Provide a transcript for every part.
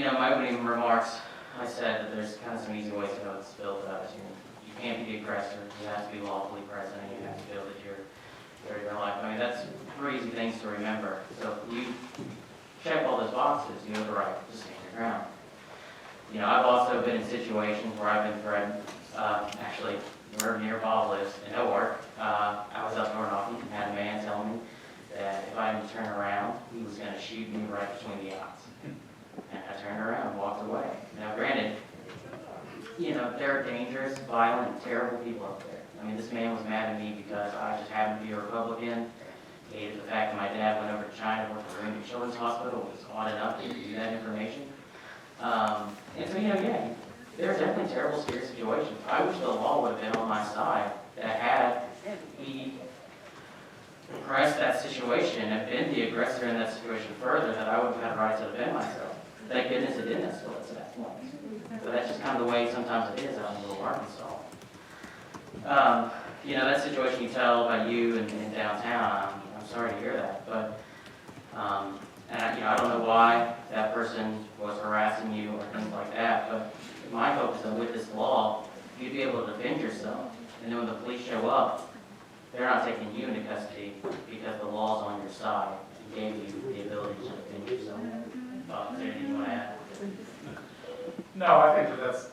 my opening remarks, I said that there's kind of some easy ways to know it's built up. You can't be the aggressor. You have to be lawfully present, and you have to feel that you're your life. I mean, that's 3 easy things to remember. So if you check all those boxes, you have the right to stand your ground. I've also been in situations where I've been threatened. Actually, we're near Bob lives in Newark. I was up north often and had a man tell me that if I didn't turn around, he was going to shoot me right between the eyes. And I turned around and walked away. Now, granted, there are dangerous, violent, terrible people out there. I mean, this man was mad at me because I just happened to be a Republican. He hated the fact that my dad went over to China, worked for Raymond Children's Hospital, was odd enough to do that information. And so, yeah, there's definitely terrible, scary situations. I wish the law would have been on my side, that had he pressed that situation and been the aggressor in that situation further, that I would have had a right to defend myself. Thank goodness it didn't escalate to that point. So that's just kind of the way sometimes it is out in little Arkansas. That situation you tell about you in downtown, I'm sorry to hear that, but I don't know why that person was harassing you or things like that, but my hope is that with this law, you'd be able to defend yourself. And then when the police show up, they're not taking you into custody because the law's on your side and gave you the ability to defend yourself. Is there anything you want to add? No, I think that's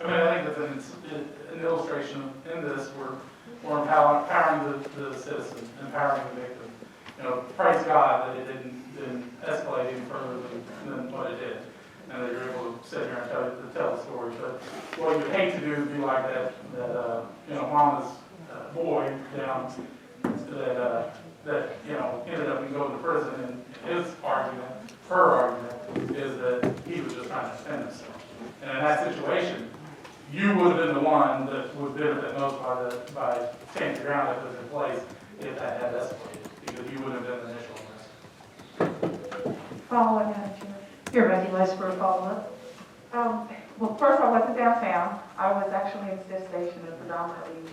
an illustration in this. We're empowering the citizen, empowering the victim. Praise God that it didn't escalate any further than what it did, and that you're able to sit here and tell the story. But what you hate to do is be like that harmless boy down that ended up going to prison, and her argument is that he was just trying to defend himself. And in that situation, you would have been the one that would benefit most by standing your ground if it was in place if that had escalated, because you would have been the initial risk. Follow-up, Madam Chair. You're recognized for a follow-up. Well, first, I wasn't downtown. I was actually in Stiff Station, a predominantly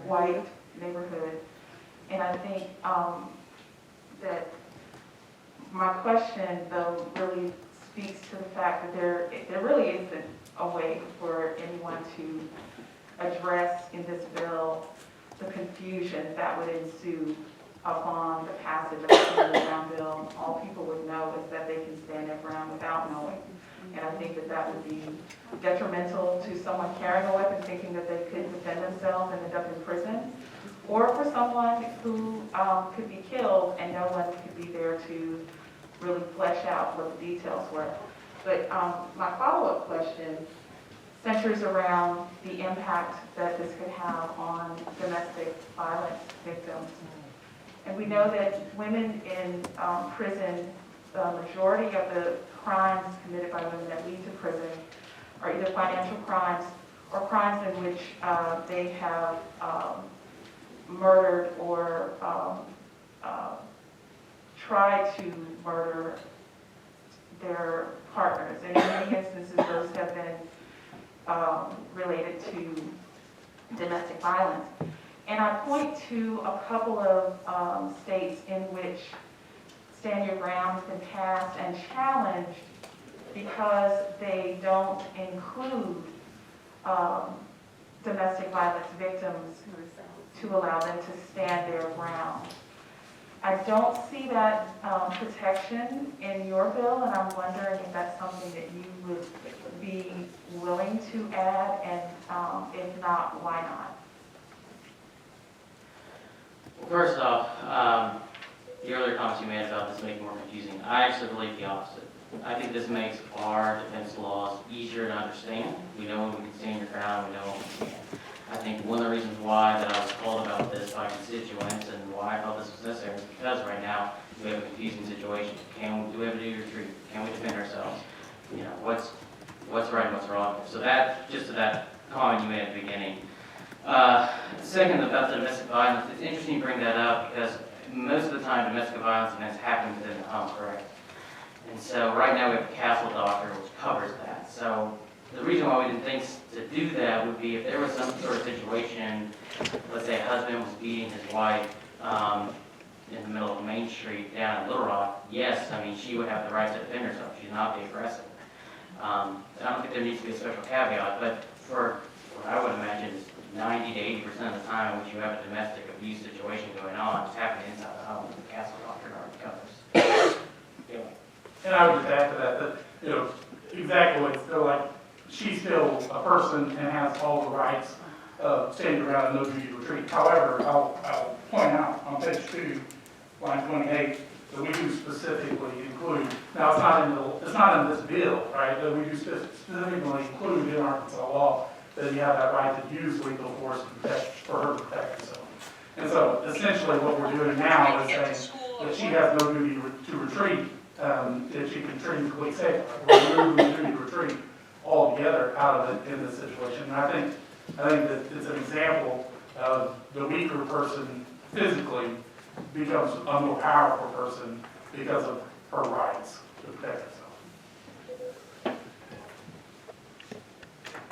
white neighborhood. And I think that my question, though, really speaks to the fact that there really isn't a way for anyone to address in this bill the confusion that would ensue upon the passage of the Stand Your Ground bill. All people would know is that they can stand their ground without knowing. And I think that would be detrimental to someone carrying a weapon thinking that they could defend themselves and end up in prison, or for someone who could be killed and no one could be there to really flesh out what the details were. But my follow-up question centers around the impact that this could have on domestic violence victims. And we know that women in prison, the majority of the crimes committed by women that lead to prison are either financial crimes or crimes in which they have murdered or tried to murder their partners. And in many instances, those have been related to domestic violence. And I point to a couple of states in which Stand Your Ground has been passed and challenged because they don't include domestic violence victims to allow them to stand their ground. I don't see that protection in your bill, and I'm wondering if that's something that you would be willing to add, and if not, why not? Well, first off, the earlier comments you made about this making it more confusing, I actually believe the opposite. I think this makes our defense laws easier to understand. We know when we can stand your ground, we know when we can't. I think one of the reasons why that I was called about this by constituents and why I felt this was necessary is because right now we have a confusing situation. Do we have a duty to retreat? Can we defend ourselves? What's right and what's wrong? So that, just to that comment you made at the beginning. Second, about the domestic violence, it's interesting you bring that up because most of the time domestic violence events happen within the home, correct? And so right now we have a castle doctrine which covers that. So the reason why we didn't think to do that would be if there was some sort of situation, let's say a husband was beating his wife in the middle of Main Street down in Little Rock, yes, I mean, she would have the right to defend herself. She's not the aggressor. And I don't think there needs to be a special caveat, but for what I would imagine is 90 to 80% of the time which you have a domestic abuse situation going on, it's happening inside the home, the castle doctrine already covers. Yeah. And I would just add to that, you know, exactly what it's still like, she's still a person and has all the rights of standing around and no duty to retreat. However, I'll point out on page 2, line 28, that we do specifically include, now it's not in this bill, right, that we do specifically include in Arkansas law that you have that right to use lethal force to protect, for her to protect herself. And so essentially what we're doing now is saying that she has no duty to retreat, if she can treat complete safety. We're removing the duty to retreat altogether out of it in this situation. And I think that it's an example of the weaker person physically becomes a more powerful person because of her rights.